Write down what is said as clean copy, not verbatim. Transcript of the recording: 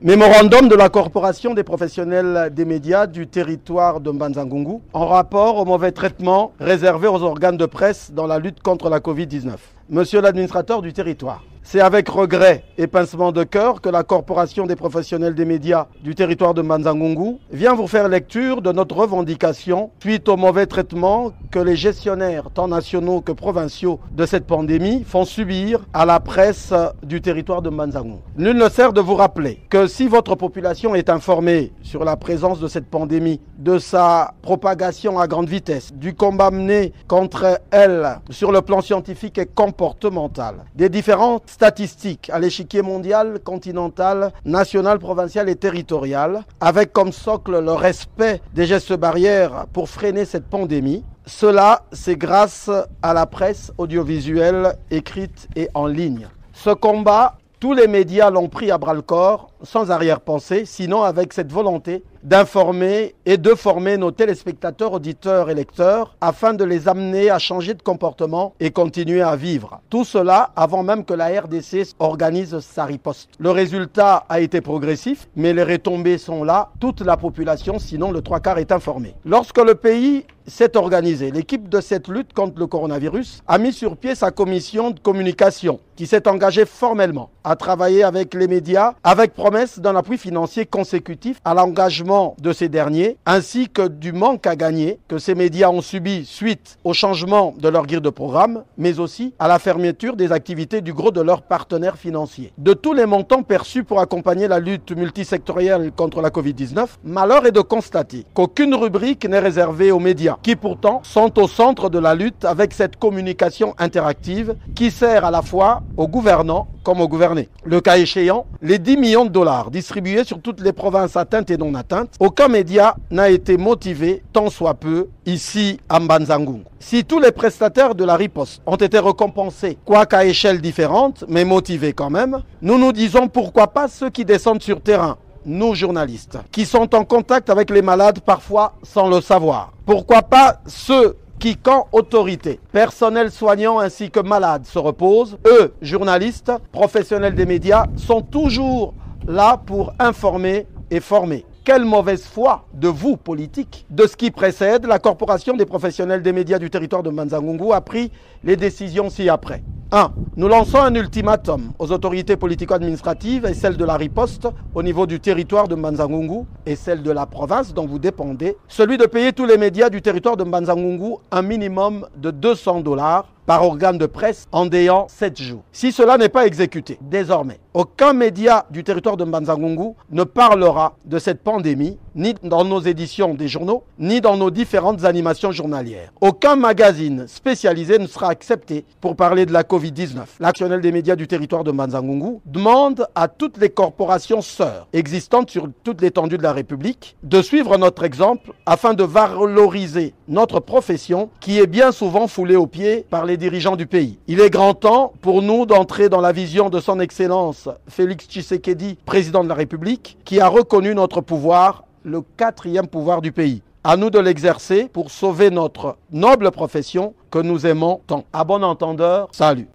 Mémorandum de la Corporation des professionnels des médias du territoire de Mbanza-Ngungu en rapport au mauvais traitement réservé aux organes de presse dans la lutte contre la Covid-19. Monsieur l'administrateur du territoire, c'est avec regret et pincement de cœur que la Corporation des professionnels des médias du territoire de Mbanza-Ngungu vient vous faire lecture de notre revendication suite au mauvais traitement que les gestionnaires, tant nationaux que provinciaux, de cette pandémie font subir à la presse du territoire de Mbanza-Ngungu. Nul ne sert de vous rappeler que si votre population est informée sur la présence de cette pandémie, de sa propagation à grande vitesse, du combat mené contre elle sur le plan scientifique et comportemental, des différentes statistiques à l'échiquier mondial, continental, national, provincial et territorial, avec comme socle le respect des gestes barrières pour freiner cette pandémie. Cela, c'est grâce à la presse audiovisuelle, écrite et en ligne. Ce combat, tous les médias l'ont pris à bras-le-corps, sans arrière-pensée, sinon avec cette volonté d'informer et de former nos téléspectateurs, auditeurs et lecteurs afin de les amener à changer de comportement et continuer à vivre. Tout cela avant même que la RDC organise sa riposte. Le résultat a été progressif, mais les retombées sont là. Toute la population, sinon le 3/4, est informée. Lorsque le pays s'est organisé, l'équipe de cette lutte contre le coronavirus a mis sur pied sa commission de communication qui s'est engagée formellement à travailler avec les médias avec promesse d'un appui financier consécutif à l'engagement de ces derniers, ainsi que du manque à gagner que ces médias ont subi suite au changement de leur grille de programme, mais aussi à la fermeture des activités du gros de leurs partenaires financiers. De tous les montants perçus pour accompagner la lutte multisectorielle contre la Covid-19, malheur est de constater qu'aucune rubrique n'est réservée aux médias, qui pourtant sont au centre de la lutte avec cette communication interactive qui sert à la fois aux gouvernants comme aux gouvernés. Le cas échéant, les 10 millions de dollars distribués sur toutes les provinces atteintes et non atteintes, aucun média n'a été motivé, tant soit peu, ici à Mbanza-Ngungu. Si tous les prestataires de la riposte ont été récompensés, quoiqu'à échelle différente, mais motivés quand même, nous nous disons pourquoi pas ceux qui descendent sur terrain, nous journalistes, qui sont en contact avec les malades parfois sans le savoir. Pourquoi pas ceux qui, quand autorité, personnel soignant ainsi que malades se reposent, eux, journalistes, professionnels des médias, sont toujours là pour informer et former. Quelle mauvaise foi de vous, politiques. De ce qui précède, la Corporation des professionnels des médias du territoire de Mbanza-Ngungu a pris les décisions ci-après. 1. Nous lançons un ultimatum aux autorités politico-administratives et celles de la riposte au niveau du territoire de Mbanza-Ngungu et celle de la province dont vous dépendez, celui de payer tous les médias du territoire de Mbanza-Ngungu un minimum de 200 $ par organe de presse en déant 7 jours. Si cela n'est pas exécuté, désormais, aucun média du territoire de Mbanza-Ngungu ne parlera de cette pandémie, ni dans nos éditions des journaux, ni dans nos différentes animations journalières. Aucun magazine spécialisé ne sera accepté pour parler de la Covid-19. L'actionnel des médias du territoire de Mbanza-Ngungu demande à toutes les corporations sœurs existantes sur toute l'étendue de la République de suivre notre exemple afin de valoriser notre profession qui est bien souvent foulée aux pieds par les dirigeants du pays. Il est grand temps pour nous d'entrer dans la vision de son Excellence Félix Tshisekedi, président de la République, qui a reconnu notre pouvoir, le 4e pouvoir du pays. À nous de l'exercer pour sauver notre noble profession que nous aimons tant. À bon entendeur, salut.